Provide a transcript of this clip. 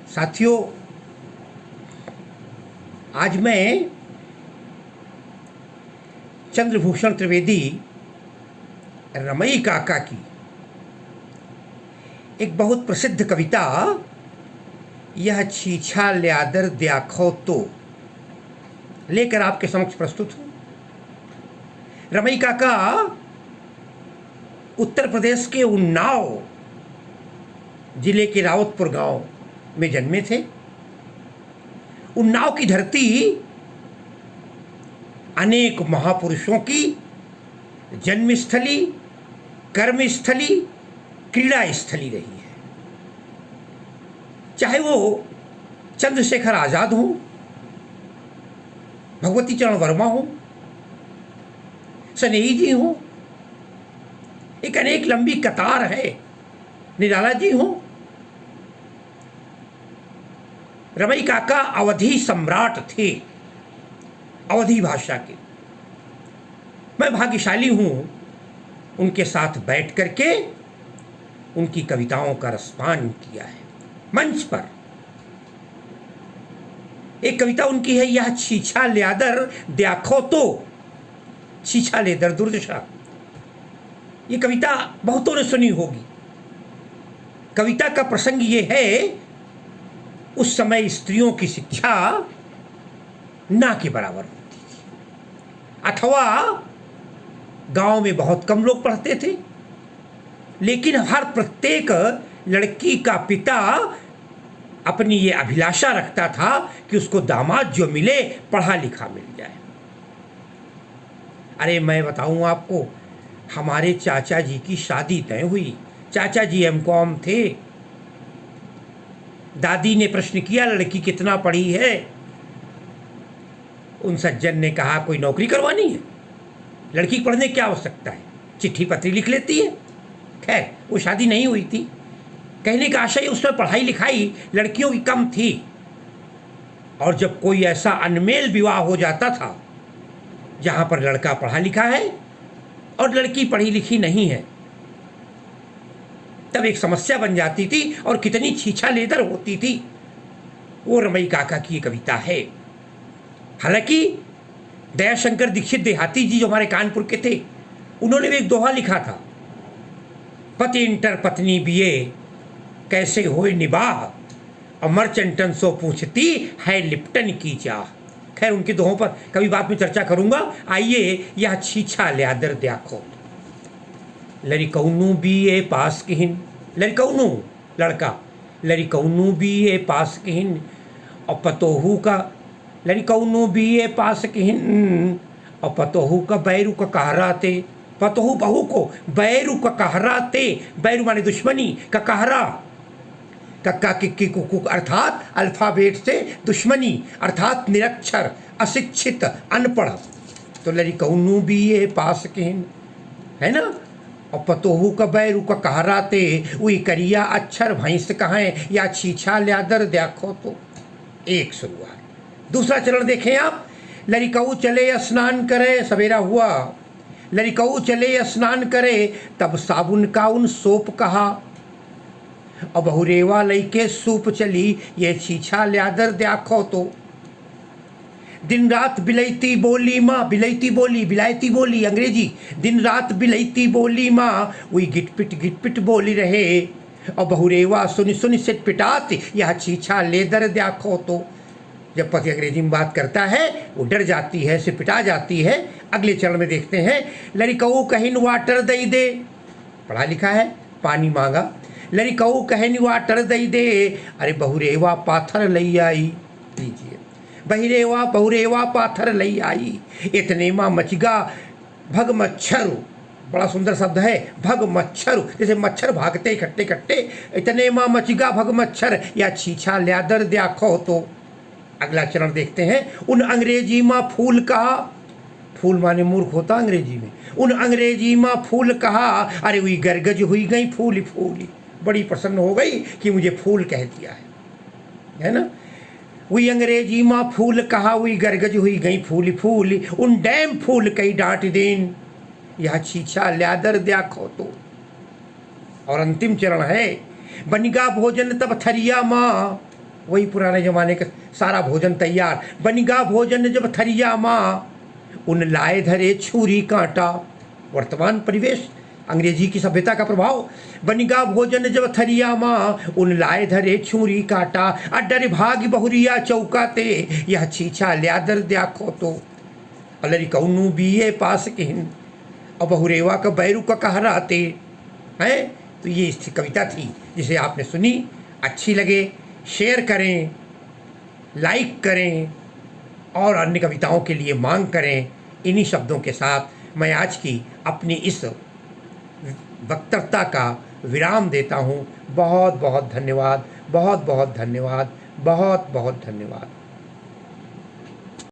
साथियों, आज मैं चंद्रभूषण त्रिवेदी रमई काका की एक बहुत प्रसिद्ध कविता यह छीछा ल्यादर द्याखो तो लेकर आपके समक्ष प्रस्तुत हूँ। रमई काका उत्तर प्रदेश के उन्नाव जिले के रावतपुर गांव में जन्मे थे। उन्नाव की धरती अनेक महापुरुषों की जन्मस्थली, कर्मस्थली, क्रीड़ा स्थली रही है। चाहे वो चंद्रशेखर आजाद हो, भगवती चरण वर्मा हो, स्नेही जी हो, एक अनेक लंबी कतार है, निराला जी हो। रमई काका अवधी सम्राट थे, अवधी भाषा के। मैं भाग्यशाली हूं उनके साथ बैठ करके उनकी कविताओं का रसपान किया है। मंच पर एक कविता उनकी है, यह छीछा ल्यादर द्याखो तो, छीछा लेदर दुर्दशा। ये कविता बहुतों ने सुनी होगी। कविता का प्रसंग ये है, उस समय स्त्रियों की शिक्षा ना के बराबर होती थी, अथवा गांव में बहुत कम लोग पढ़ते थे। लेकिन हर प्रत्येक लड़की का पिता अपनी ये अभिलाषा रखता था कि उसको दामाद जो मिले पढ़ा लिखा मिल जाए। अरे मैं बताऊं आपको, हमारे चाचा जी की शादी तय हुई। चाचा जी एमकॉम थे। दादी ने प्रश्न किया, लड़की कितना पढ़ी है? उन सज्जन ने कहा, कोई नौकरी करवानी है, लड़की पढ़ने की क्या आवश्यकता है, चिट्ठी पत्री लिख लेती है। खैर वो शादी नहीं हुई थी। कहने का आशय, उसमें पढ़ाई लिखाई लड़कियों की कम थी। और जब कोई ऐसा अनमेल विवाह हो जाता था जहां पर लड़का पढ़ा लिखा है और लड़की पढ़ी लिखी नहीं है, तब एक समस्या बन जाती थी और कितनी छीछा लेदर होती थी। वो रमई काका की कविता है। हालांकि दयाशंकर दीक्षित देहाती जी जो हमारे कानपुर के थे, उन्होंने भी एक दोहा लिखा था, पति इंटर पत्नी बीए कैसे होए निबाह, और मर्चेंटन सो पूछती है लिप्टन की चाह। खैर उनके दोहों पर कभी बाद में चर्चा करूंगा। आइए, यह छीछा ल्यादर द्याखो। लड़िकौनू बीए पास किहिन, लड़िकौनू लड़का, लड़िकौनू बीए पास किहिन, और पतोहू का लड़िकौनू बीए पास किहिन, और पतोहू का बैरू का कहराते। पतोहू बहू को बैरू का कहराते, बैरू माने दुश्मनी, का कहरा, कक्का किक्की कुकु अर्थात अल्फाबेट से दुश्मनी, अर्थात निरक्षर, अशिक्षित, अनपढ़। तो लड़िकौनू बीए पास किहिन है ना, और पतोहू का बैरू का कहराते, वही करिया अक्षर भैंस कहें, या छीछा ल्यादर द्याखो तो। एक शुरुआत। दूसरा चरण देखें आप, लड़िकऊ चले स्नान करे, सवेरा हुआ, लड़िकऊ चले स्नान करे, तब साबुन का उन सोप कहा, और बहुरेवा लईके सूप चली, ये छीछा ल्यादर द्याखो तो। दिन रात बिलैती बोली माँ, बिलैती बोली, बिलायती बोली अंग्रेजी, दिन रात बिलैती बोली माँ, वही गिटपिट बोली रहे, और बहुरेवा सुन सुन सिट पिटात, यह छीछा लेदर द्याखो तो। जब पति अंग्रेजी में बात करता है वो डर जाती है, सिर पिटा जाती है। अगले चरण में देखते हैं, लड़िकऊ कहिन वाटर दई दे, पढ़ा लिखा है, पानी मांगा, लड़िकऊ कहिन वाटर दई दे, अरे बहुरेवा पाथर लई आई। लीजिए, बहिरेवा बहुरेवा पाथर लई आई, इतने माँ मचगा भग मच्छर, बड़ा सुंदर शब्द है, भग मच्छर, जैसे मच्छर भागते इकट्ठे इकट्ठे, इतने माँ मचगा भग मच्छर, या छीछा ल्यादर द्याखो तो। अगला चरण देखते हैं, उन अंग्रेजी माँ फूल कहा, फूल माने मूर्ख होता अंग्रेजी में, उन अंग्रेजी माँ फूल कहा, अरे वही गरगज हुई गई फूली फूली, बड़ी प्रसन्न हो गई कि मुझे फूल कह दिया है ना। वही अंग्रेजी माँ फूल कहा, वही गरगज हुई गई फूली फूली, उन डैम फूल कई डांट देन, यह छीछा ल्यादर द्याखो तो। और अंतिम चरण है, बनिगा भोजन तब थरिया माँ, वही पुराने ज़माने का सारा भोजन तैयार। बनिगा भोजन जब थरिया माँ, उन लाए धरे छुरी कांटा। वर्तमान परिवेश, अंग्रेजी की सभ्यता का प्रभाव। बनिगा भोजन जब थरिया माँ, उन लाए धरे छुरी काटा। अडर भाग बहुरिया चौकाते, यह छीछा ल्यादर द्याखो तो। अलरी कौनू बीए पास किन, और बहुरेवा का बैरू का कहराते हैं। तो ये इसकी कविता थी जिसे आपने सुनी। अच्छी लगे शेयर करें, लाइक करें और अन्य कविताओं के लिए मांग करें। इन्हीं शब्दों के साथ मैं आज की अपनी इस वक्तव्यता का विराम देता हूँ। बहुत बहुत धन्यवाद, बहुत बहुत धन्यवाद, बहुत बहुत धन्यवाद।